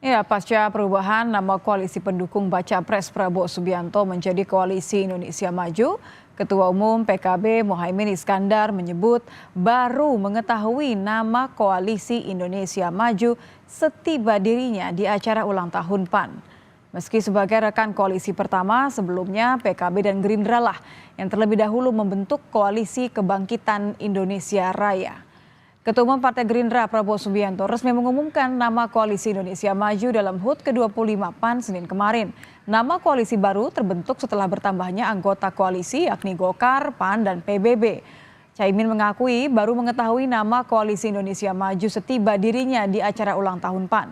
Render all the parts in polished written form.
Ya, pasca perubahan nama koalisi pendukung Baca Pres Prabowo Subianto menjadi Koalisi Indonesia Maju, Ketua Umum PKB Muhaimin Iskandar menyebut baru mengetahui nama Koalisi Indonesia Maju setiba dirinya di acara ulang tahun PAN. Meski sebagai rekan koalisi pertama, sebelumnya PKB dan Gerindra lah yang terlebih dahulu membentuk Koalisi Kebangkitan Indonesia Raya. Ketua Umum Partai Gerindra Prabowo Subianto resmi mengumumkan nama Koalisi Indonesia Maju dalam HUT ke-25 PAN Senin kemarin. Nama koalisi baru terbentuk setelah bertambahnya anggota koalisi yakni Golkar, PAN, dan PBB. Caimin mengakui baru mengetahui nama Koalisi Indonesia Maju setiba dirinya di acara ulang tahun PAN.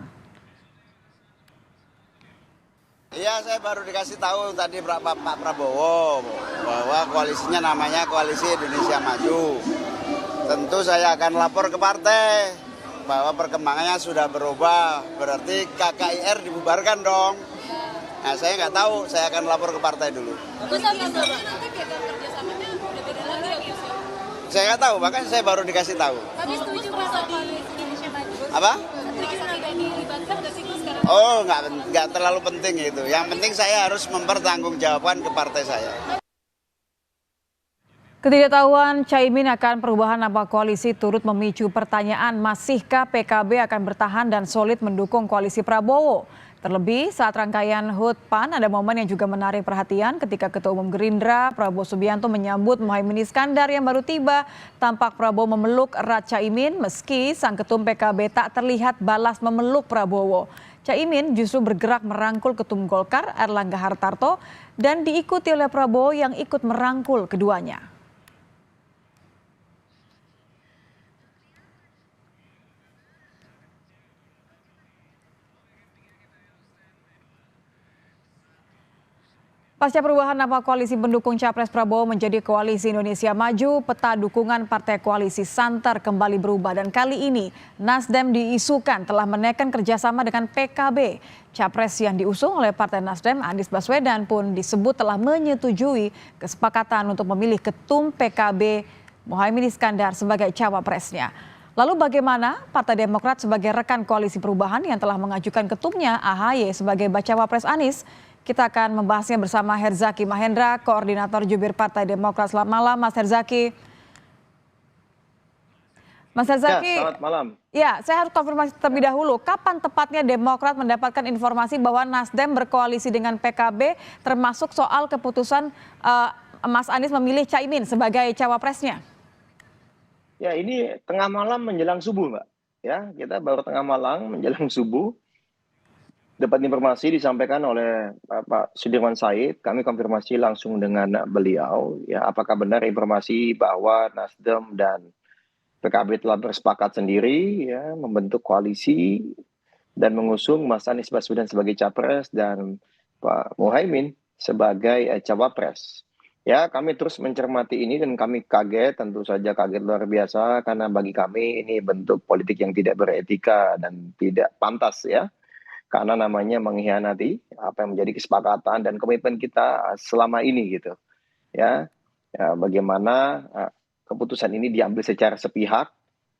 Iya, saya baru dikasih tahu tadi Pak Prabowo bahwa koalisinya namanya Koalisi Indonesia Maju. Tentu saya akan lapor ke partai bahwa perkembangannya sudah berubah, berarti KKIR dibubarkan dong. Nah, saya nggak tahu, saya akan lapor ke partai dulu. Saya nggak tahu, bahkan saya baru dikasih tahu. Apa? Oh, nggak terlalu penting itu. Yang penting saya harus mempertanggungjawabkan ke partai saya. Ketidaktahuan Caimin akan perubahan nama koalisi turut memicu pertanyaan masihkah PKB akan bertahan dan solid mendukung koalisi Prabowo. Terlebih saat rangkaian HUT PAN ada momen yang juga menarik perhatian ketika Ketua Umum Gerindra Prabowo Subianto menyambut Muhaimin Iskandar yang baru tiba. Tampak Prabowo memeluk erat Caimin meski sang ketum PKB tak terlihat balas memeluk Prabowo. Caimin justru bergerak merangkul Ketum Golkar Erlangga Hartarto dan diikuti oleh Prabowo yang ikut merangkul keduanya. Pasca perubahan nama koalisi pendukung Capres Prabowo menjadi Koalisi Indonesia Maju, peta dukungan partai koalisi santer kembali berubah dan kali ini Nasdem diisukan telah menekan kerjasama dengan PKB. Capres yang diusung oleh Partai Nasdem, Anies Baswedan pun disebut telah menyetujui kesepakatan untuk memilih ketum PKB Muhaimin Iskandar sebagai cawapresnya. Lalu bagaimana Partai Demokrat sebagai rekan koalisi perubahan yang telah mengajukan ketumnya AHY sebagai bacawa pres Anies? Kita akan membahasnya bersama Herzaki Mahendra, Koordinator Jubir Partai Demokrat. Selamat malam, Mas Herzaki. Mas Herzaki, ya, selamat malam. Ya, saya harus konfirmasi terlebih dahulu. Kapan tepatnya Demokrat mendapatkan informasi bahwa Nasdem berkoalisi dengan PKB, termasuk soal keputusan Mas Anies memilih Caimin sebagai cawapresnya? Ya, ini tengah malam menjelang subuh, Mbak. Ya, kita baru tengah malam menjelang subuh. Dapat informasi disampaikan oleh Pak Sudirman Said, kami konfirmasi langsung dengan beliau, ya apakah benar informasi bahwa Nasdem dan PKB telah bersepakat sendiri, ya membentuk koalisi dan mengusung Mas Anies Baswedan sebagai capres dan Pak Muhaimin sebagai cawapres. Ya, kami terus mencermati ini dan kami kaget, tentu saja kaget luar biasa karena bagi kami ini bentuk politik yang tidak beretika dan tidak pantas ya. Karena namanya mengkhianati apa yang menjadi kesepakatan dan komitmen kita selama ini gitu ya, bagaimana keputusan ini diambil secara sepihak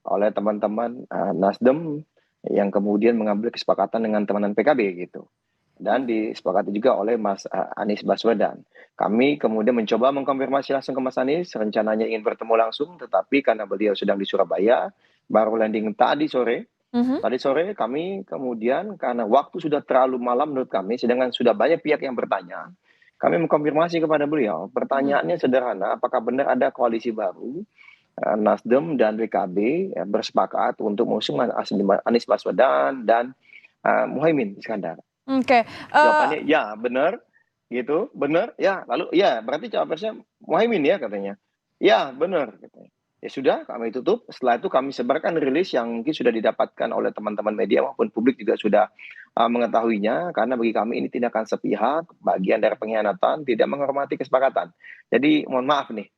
oleh teman-teman Nasdem yang kemudian mengambil kesepakatan dengan teman-teman PKB gitu dan disepakati juga oleh Mas Anies Baswedan. Kami kemudian mencoba mengkonfirmasi langsung ke Mas Anies, rencananya ingin bertemu langsung tetapi karena beliau sedang di Surabaya baru landing tadi sore. Tadi sore kami kemudian karena waktu sudah terlalu malam menurut kami, sedangkan sudah banyak pihak yang bertanya, kami mengkonfirmasi kepada beliau. Pertanyaannya sederhana, apakah benar ada koalisi baru Nasdem dan PKB bersepakat untuk mengusung Anies Baswedan dan Muhaimin Iskandar? Oke. Jawabannya ya benar, gitu, benar, ya lalu ya berarti cawapresnya Muhaimin ya katanya, ya benar katanya. Ya sudah, kami tutup. Setelah itu kami sebarkan rilis yang mungkin sudah didapatkan oleh teman-teman media maupun publik juga sudah mengetahuinya. Karena bagi kami ini tindakan sepihak, bagian dari pengkhianatan, tidak menghormati kesepakatan. Jadi mohon maaf nih,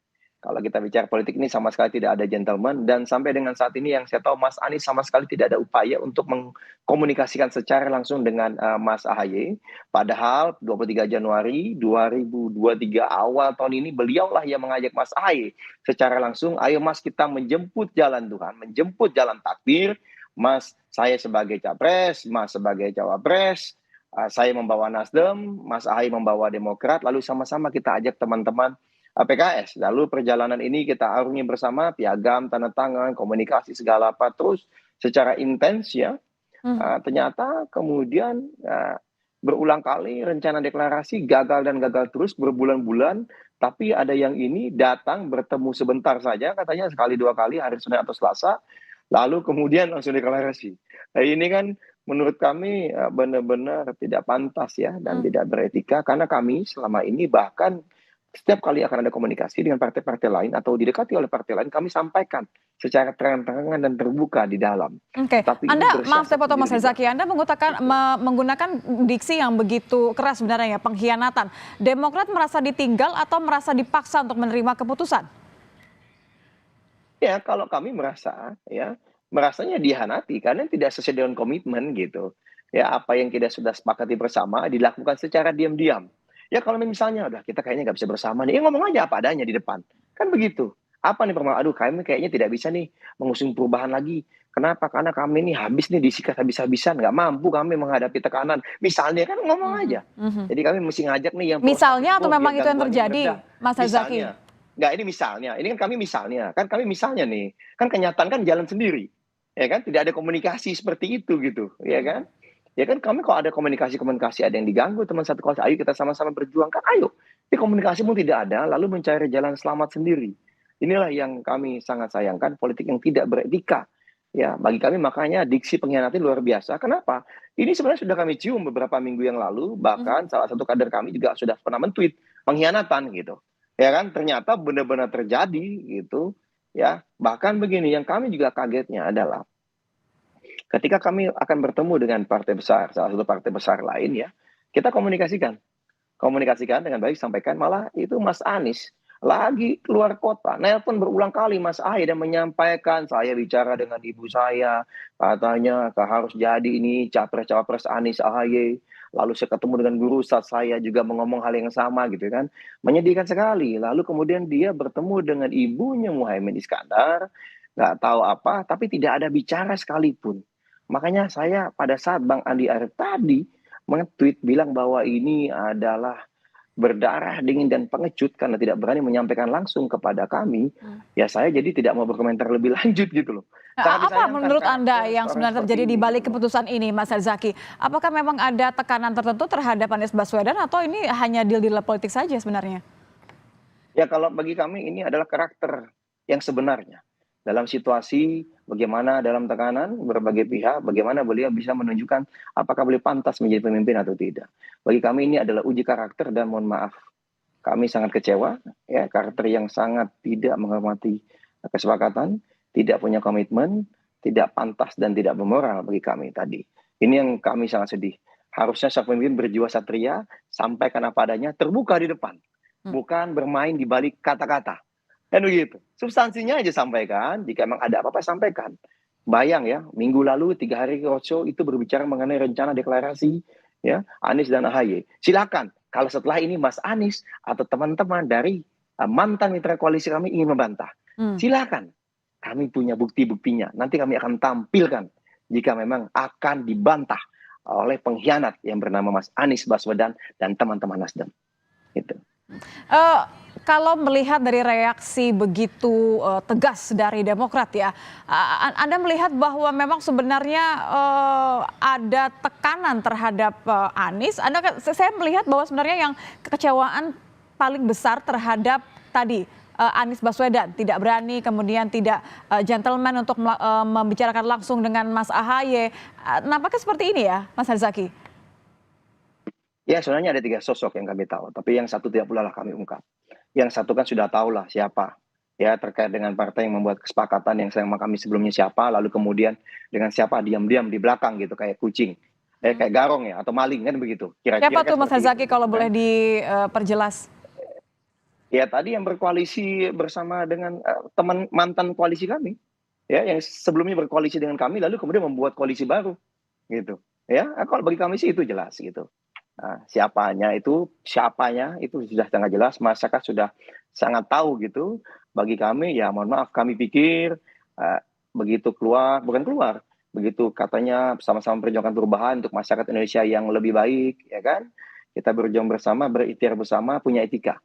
kalau kita bicara politik ini sama sekali tidak ada gentleman. Dan sampai dengan saat ini yang saya tahu Mas Anies sama sekali tidak ada upaya untuk mengkomunikasikan secara langsung dengan Mas AHY. Padahal 23 Januari 2023 awal tahun ini beliaulah yang mengajak Mas AHY secara langsung, ayo Mas kita menjemput jalan Tuhan, menjemput jalan takdir. Mas, Saya sebagai capres, Mas sebagai cawapres, saya membawa Nasdem, Mas Ahaye membawa Demokrat, lalu sama-sama kita ajak teman-teman PKS. Lalu perjalanan ini kita arungi bersama, piagam, tanda tangan, komunikasi segala apa, terus secara intens ya. Ternyata kemudian berulang kali rencana deklarasi gagal dan gagal terus berbulan-bulan, tapi ada yang ini datang bertemu sebentar saja, katanya sekali dua kali hari Senin atau Selasa, lalu kemudian langsung deklarasi. Nah ini kan menurut kami benar-benar tidak pantas ya dan tidak beretika, karena kami selama ini bahkan setiap kali akan ada komunikasi dengan partai-partai lain atau didekati oleh partai lain, kami sampaikan secara terang-terangan dan terbuka di dalam. Oke, Tapi ini Anda, maaf saya bersiasat potong Mas sendiri di Herzaki, belakang. Anda menggunakan diksi yang begitu keras sebenarnya ya, pengkhianatan. Demokrat merasa ditinggal atau merasa dipaksa untuk menerima keputusan? Ya, kalau kami merasa, ya, merasanya dihianati karena tidak sesuai dengan komitmen gitu. Ya, apa yang kita sudah sepakati bersama dilakukan secara diam-diam. Ya, kalau misalnya udah kita kayaknya nggak bisa bersama nih, ya ngomong aja apa adanya di depan. Kan begitu. Apa nih permasalahan? Aduh, kami kayaknya tidak bisa nih mengusung perubahan lagi. Kenapa? Karena kami nih habis nih disikat habis-habisan, nggak mampu kami menghadapi tekanan. Misalnya kan ngomong aja. Jadi kami mesti ngajak nih yang pro status Misalnya atau quo memang biar itu yang gangguannya terjadi, meredah. Mas Herzaki? Misalnya. Nggak, ini misalnya. Ini kan kami misalnya nih. Kan kenyataan kan jalan sendiri. Ya kan? Tidak ada komunikasi seperti itu gitu. Ya kan? Ya kan kami kalau ada komunikasi-komunikasi ada yang diganggu teman satu kelas, ayo kita sama-sama berjuang kan ayo. Tapi komunikasi pun tidak ada, lalu mencari jalan selamat sendiri. Inilah yang kami sangat sayangkan, politik yang tidak beretika. Ya, bagi kami makanya diksi pengkhianatan luar biasa. Kenapa? Ini sebenarnya sudah kami cium beberapa minggu yang lalu, bahkan salah satu kader kami juga sudah pernah men-tweet pengkhianatan gitu. Ya kan? Ternyata benar-benar terjadi gitu. Ya, bahkan begini, yang kami juga kagetnya adalah ketika kami akan bertemu dengan partai besar, salah satu partai besar lain ya, kita komunikasikan dengan baik, sampaikan malah itu Mas Anies lagi keluar kota, nelpon berulang kali Mas Ahaye dan menyampaikan saya bicara dengan ibu saya, katanya harus jadi ini capres-cawapres Anies Ahaye. Lalu saya ketemu dengan guru ustadz saya juga mengomong hal yang sama gitu kan. Menyedihkan sekali. Lalu kemudian dia bertemu dengan ibunya Muhaimin Iskandar, nggak tahu apa, tapi tidak ada bicara sekalipun. Makanya saya pada saat Bang Andi Arief tadi nge-tweet bilang bahwa ini adalah berdarah dingin dan pengecut karena tidak berani menyampaikan langsung kepada kami, ya saya jadi tidak mau berkomentar lebih lanjut gitu loh. Sangat Apa disayangkan menurut Anda karakter yang seorang sebenarnya seperti terjadi di ini balik gitu loh. keputusan ini, Mas Herzaki? Apakah memang ada tekanan tertentu terhadap Anies Baswedan atau ini hanya deal-deal politik saja sebenarnya? Ya kalau bagi kami ini adalah karakter yang sebenarnya. Dalam situasi bagaimana dalam tekanan berbagai pihak, bagaimana beliau bisa menunjukkan apakah beliau pantas menjadi pemimpin atau tidak. Bagi kami ini adalah uji karakter dan mohon maaf, kami sangat kecewa, ya karakter yang sangat tidak menghormati kesepakatan, tidak punya komitmen, tidak pantas dan tidak bermoral bagi kami tadi. Ini yang kami sangat sedih. Harusnya sang pemimpin berjiwa satria, sampaikan apa adanya, terbuka di depan, bukan bermain di balik kata-kata. Kan begitu. Substansinya aja sampaikan, jika memang ada apa-apa sampaikan. Bayang ya, minggu lalu 3 hari roadshow itu berbicara mengenai rencana deklarasi ya Anies dan Ahaye. Silakan kalau setelah ini Mas Anies atau teman-teman dari mantan mitra koalisi kami ingin membantah. Silakan. Kami punya bukti-buktinya. Nanti kami akan tampilkan jika memang akan dibantah oleh pengkhianat yang bernama Mas Anies Baswedan dan teman-teman Nasdem. Gitu. Kalau melihat dari reaksi begitu tegas dari Demokrat ya, Anda melihat bahwa memang sebenarnya ada tekanan terhadap Anies. Saya melihat bahwa sebenarnya yang kekecewaan paling besar terhadap tadi Anies Baswedan tidak berani, kemudian tidak gentleman untuk membicarakan langsung dengan Mas Ahaye. Nampaknya seperti ini ya, Mas Herzaki? Ya, sebenarnya ada 3 sosok yang kami tahu, tapi yang satu tidak pula lah kami ungkap. Yang satu kan sudah tahu lah siapa, ya terkait dengan partai yang membuat kesepakatan yang sama kami sebelumnya siapa, lalu kemudian dengan siapa diam-diam di belakang gitu kayak kucing, kayak garong ya atau maling kan begitu. Kira-kira Siapa kan tuh Mas seperti Herzaki itu, kalau kan. boleh diperjelas? Ya tadi yang berkoalisi bersama dengan teman mantan koalisi kami, ya yang sebelumnya berkoalisi dengan kami lalu kemudian membuat koalisi baru, gitu. Ya, kalau bagi kami sih itu jelas gitu. Nah, siapanya itu sudah sangat jelas, masyarakat sudah sangat tahu gitu. Bagi kami ya mohon maaf kami pikir begitu keluar, bukan keluar, begitu katanya sama-sama memperjuangkan perubahan untuk masyarakat Indonesia yang lebih baik, ya kan? Kita berjuang bersama, berikhtiar bersama, punya etika.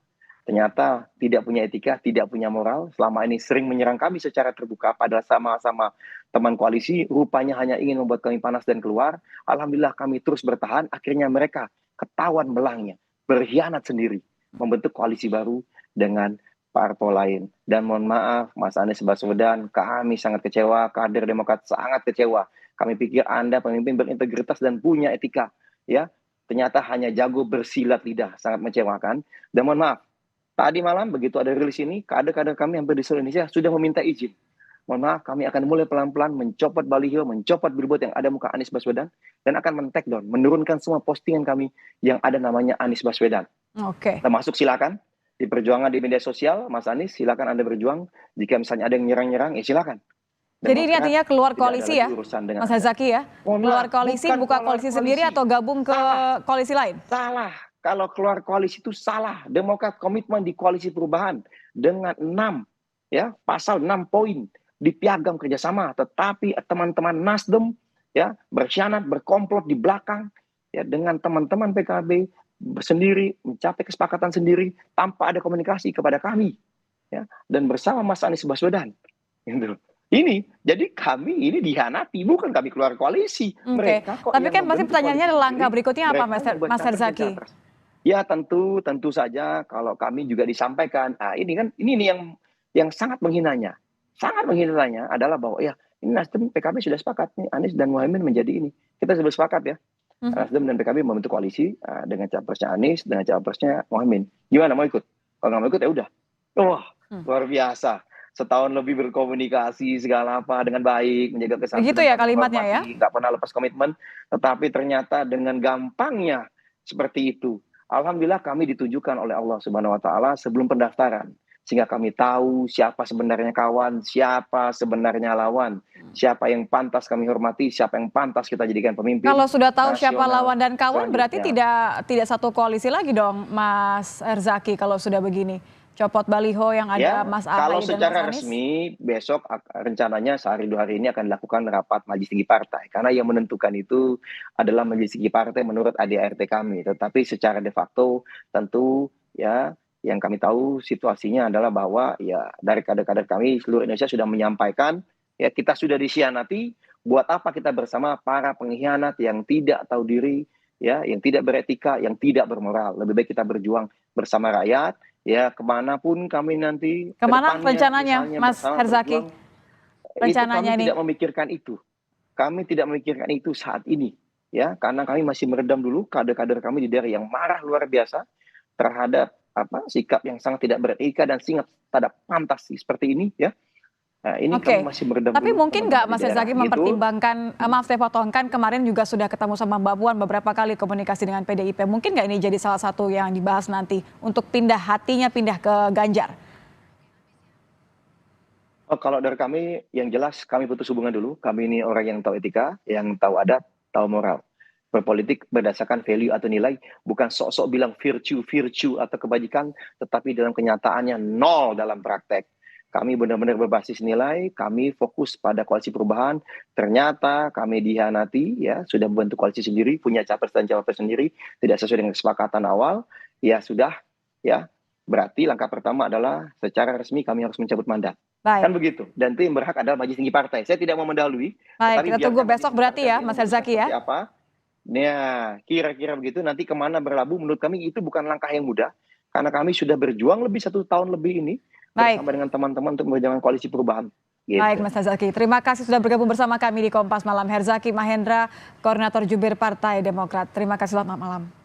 Ternyata tidak punya etika, tidak punya moral, selama ini sering menyerang kami secara terbuka, padahal sama-sama teman koalisi, rupanya hanya ingin membuat kami panas dan keluar. Alhamdulillah kami terus bertahan, akhirnya mereka ketahuan belangnya, berkhianat sendiri, membentuk koalisi baru dengan parpol lain. Dan mohon maaf, Mas Anies Baswedan, kami sangat kecewa, kader Demokrat sangat kecewa. Kami pikir Anda pemimpin berintegritas dan punya etika, ya. Ternyata hanya jago bersilat lidah, sangat mengecewakan. Dan mohon maaf, tadi malam begitu ada rilis ini, kader-kader kami hampir di seluruh Indonesia sudah meminta izin. Mohon maaf, kami akan mulai pelan-pelan mencopot baliho, mencopot billboard yang ada muka Anies Baswedan, dan akan men-take down, menurunkan semua postingan kami yang ada namanya Anies Baswedan. Oke. Termasuk silakan di perjuangan di media sosial, Mas Anies, silakan Anda berjuang. Jika misalnya ada yang nyerang-nyerang, ya silakan. Jadi ini artinya keluar Tidak ada koalisi lagi ya, urusan dengan Mas Anda. Herzaki ya? Mohon Keluar maaf, koalisi, bukan buka keluar koalisi sendiri koalisi. atau gabung ke koalisi lain? Salah. Kalau keluar koalisi itu salah. Demokrat komitmen di koalisi perubahan dengan 6 ya, pasal 6 poin di piagam kerjasama. Tetapi teman-teman Nasdem ya berkhianat, berkomplot di belakang ya dengan teman-teman PKB sendiri mencapai kesepakatan sendiri tanpa ada komunikasi kepada kami ya, dan bersama Mas Anies Baswedan. Gitu. Ini jadi kami ini dihianati, bukan kami keluar koalisi. Oke. Mereka kok Tapi yang kan masih membentuk pertanyaannya koalisi langkah sendiri, berikutnya apa, mereka Mas yang buat Mas capres dan Herzaki? cawapres. Ya tentu saja kalau kami juga disampaikan. Nah, ini kan ini yang sangat menghinanya. Sangat menghinanya adalah bahwa ya ini Nasdem PKB sudah sepakat nih Anies dan Muhaimin menjadi ini. Kita sudah sepakat ya. Nasdem dan PKB membentuk koalisi dengan capresnya Anies, dengan capresnya Muhaimin. Gimana mau ikut? Kalau nggak mau ikut ya udah. Wah, luar biasa. Setahun lebih berkomunikasi segala apa dengan baik, menjaga kesantunan. Begitu ya kalimatnya ya? Nggak pernah lepas komitmen, tetapi ternyata dengan gampangnya seperti itu. Alhamdulillah kami ditujukan oleh Allah Subhanahu wa taala sebelum pendaftaran. Sehingga kami tahu siapa sebenarnya kawan, siapa sebenarnya lawan, siapa yang pantas kami hormati, siapa yang pantas kita jadikan pemimpin. Kalau sudah tahu siapa nasional lawan dan kawan, berarti selanjutnya. tidak satu koalisi lagi dong, Mas Herzaki, kalau sudah begini. Copot baliho yang ada Ya, Mas kalau Ahaye dan secara Mas Anies. resmi besok rencananya sehari 2 hari ini akan dilakukan rapat majelis tinggi partai. Karena yang menentukan itu adalah majelis tinggi partai menurut ADART kami. Tetapi secara de facto tentu ya yang kami tahu situasinya adalah bahwa ya dari kader-kader kami seluruh Indonesia sudah menyampaikan ya kita sudah dikhianati, buat apa kita bersama para pengkhianat yang tidak tahu diri ya, yang tidak beretika, yang tidak bermoral. Lebih baik kita berjuang bersama rakyat. Ya, kemanapun kami nanti Kemana kedepannya, rencananya, misalnya Mas bersama Herzaki? berjuang, itu Rencananya kami ini? tidak memikirkan itu. Kami tidak memikirkan itu saat ini, ya, karena kami masih meredam dulu kader-kader kami di daerah yang marah luar biasa terhadap sikap yang sangat tidak beretika dan sangat tidak pantas seperti ini, ya. Nah, ini Oke, kami masih meredam tapi dulu mungkin teman-teman nggak di Mas daerah. Herzaki Gitu. mempertimbangkan, maaf saya potongkan, kemarin juga sudah ketemu sama Mbak Puan beberapa kali komunikasi dengan PDIP. Mungkin nggak ini jadi salah satu yang dibahas nanti untuk pindah hatinya, pindah ke Ganjar? Oh, kalau dari kami, yang jelas kami putus hubungan dulu. Kami ini orang yang tahu etika, yang tahu adat, tahu moral. Berpolitik berdasarkan value atau nilai, bukan sok-sok bilang virtue atau kebajikan, tetapi dalam kenyataannya nol dalam praktek. Kami benar-benar berbasis nilai, kami fokus pada koalisi perubahan. Ternyata kami dihianati, ya sudah membentuk koalisi sendiri, punya capres dan cawapres sendiri, tidak sesuai dengan kesepakatan awal. Ya sudah, ya berarti langkah pertama adalah secara resmi kami harus mencabut mandat. Kan Baik, begitu. Dan itu yang berhak adalah majelis tinggi partai. Saya tidak mau mendahului. baik, kita tunggu biarkan besok majelis berarti tinggi ya, partai Mas memutuskan Herzaki ya. seperti apa. Nah, kira-kira begitu. Nanti kemana berlabuh, menurut kami itu bukan langkah yang mudah. Karena kami sudah berjuang lebih 1 tahun lebih ini. Baik. Bersama dengan teman-teman untuk memperjuangkan koalisi perubahan. Gitu. Baik, Mas Herzaki. Terima kasih sudah bergabung bersama kami di Kompas Malam. Herzaki Mahendra, Koordinator Jubir Partai Demokrat. Terima kasih, selamat malam.